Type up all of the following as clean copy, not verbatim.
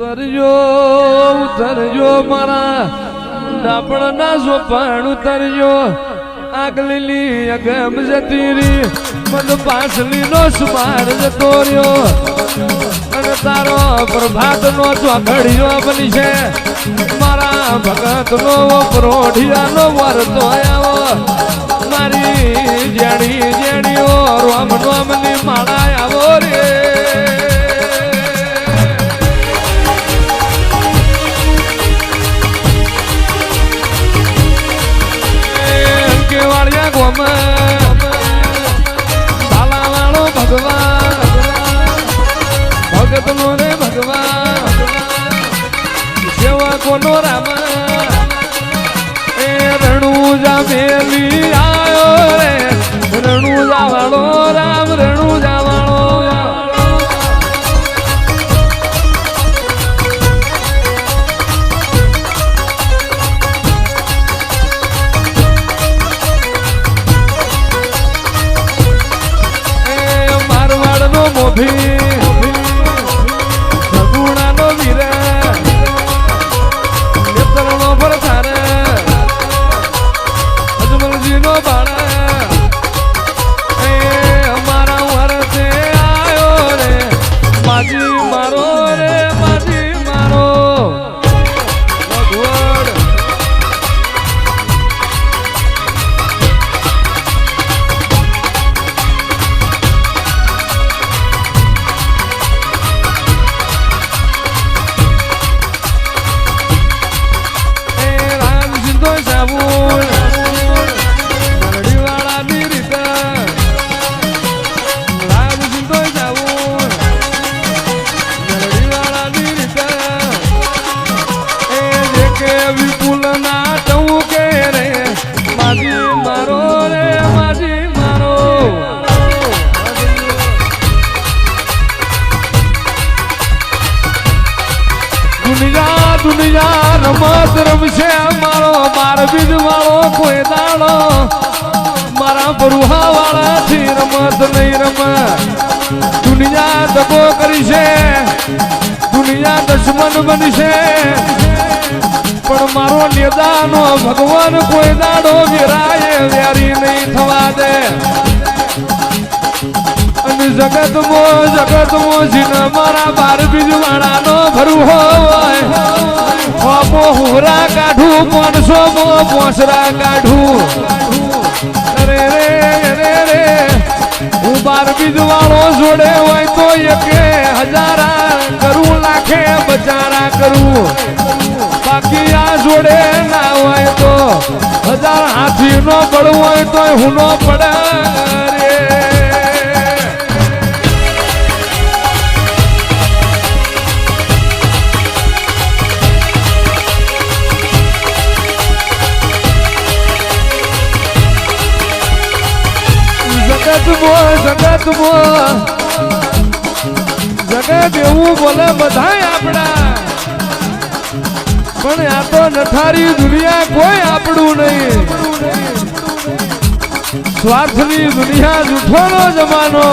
ઉતરજો મારા ડાપણના સોપાણ ઉતરજો આગલીલી અગમ જતી રી મન પાછલી નો સુમાર જતો રહ્યો અને તારો પ્રભાત નો ચોઘડિયો બની છે મારા ભગત નો પ્રોઢિયા નો વરતો આવો મારી જેડી જેડીઓ રોમ રોમની માળા આવો રે કેવાળિયા ગોમાં તાલાવાળો ભગવાન ભગત નો રે ભગવાન સેવકો નો રામ એ રણુજા મેલી આયો રે રણુજા વાળો રામ રણુજા વાળો સગુણા નો વીર નેતરનો ભરથાર અજમલજી નો બાળા એ અમારા વરસે આયો રે માજી મારો રે માજી મારો ભગવાન દુનિયા રમત રમશે મારો બાર બીજ વાળો કોઈ દાડો મારા બરુહા વાળા થી રમત નહીં રમ દુનિયા દગો કરી છે દુનિયા દુશ્મન બનશે પણ મારો નેદાનો ભગવાન કોઈ દાડો વેરાય વ્યારી નહીં થવા દે અને જગતમાં જીન મારા બાર બીજ વાળાનો ભરું હોય હોપો હુરા કાઢું 500 પોસરા કાઢું અરે રે રે રે હું બાર બીજ વાળો જોડે હોય તો 1000 કરું લાખે બજારા કરું બાકી આ જોડે ના હોય તો 1000 હાથી નો પડવું હોય તો હું નો પડે રે જગત એવું બોલે બધા આપણા પણ આ તો નઠારી દુનિયા કોઈ આપણું નહીં સ્વાર્થની દુનિયા જૂઠોનો જમાનો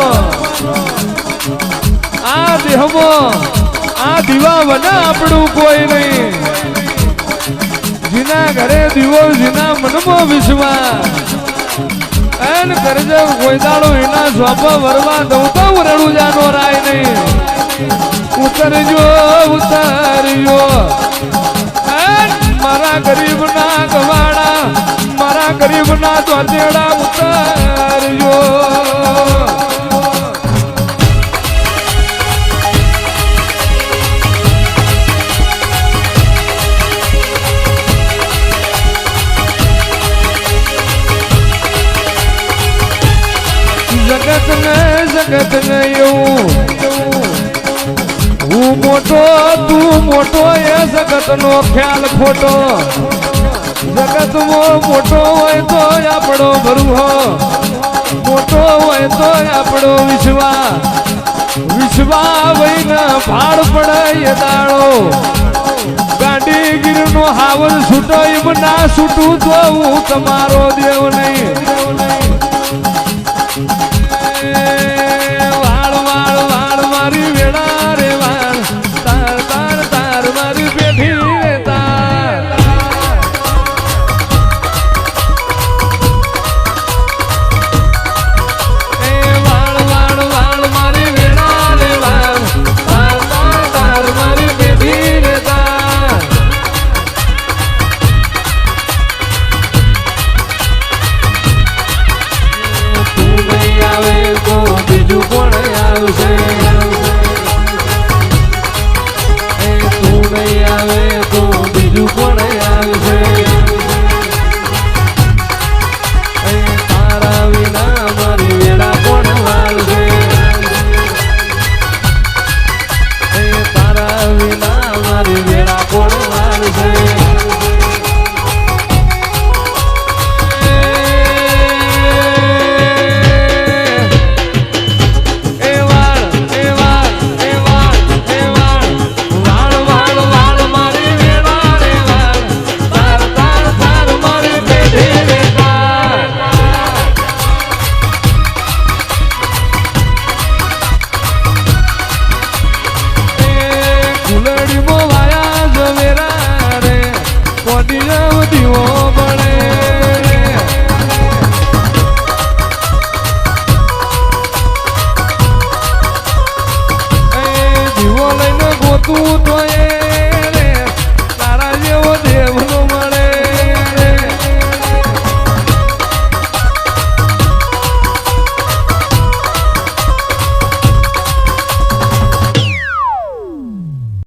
આ દેહમાં આ દીવા બને આપણું કોઈ નહીં જીના ઘરે દીવો જીના મનમાં વિશ્વાસ એન કરજે કોઈ દાડો એના સ્વાપા વરવા દઉં તો રણુજાનો રાય નહીં ઉતરજો મારા ગરીબ ના ગવાડા મારા ગરીબ ના દ્વારદેડા ઉતરજો જગત ને એવું હું મોટો તું મોટો એ જગત નો ખ્યાલ ખોટો જગત મોટો હોય તો આપણો ભરુહો મોટો હોય તો આપણો વિશ્વા વહીને ભાડ પડે એ દાડો ગાંડી ગીર નો હાવલ છૂટો એમ ના છૂટું તો હું તમારો દેવ નહીં વાળ વાળ વાળ મારી વેળા રે વાળ તાર તાર તાર આવે તો બીજું કોણ આવશે તારા વિના મારી વેળા કોણ વાળશે તારા વિના મારી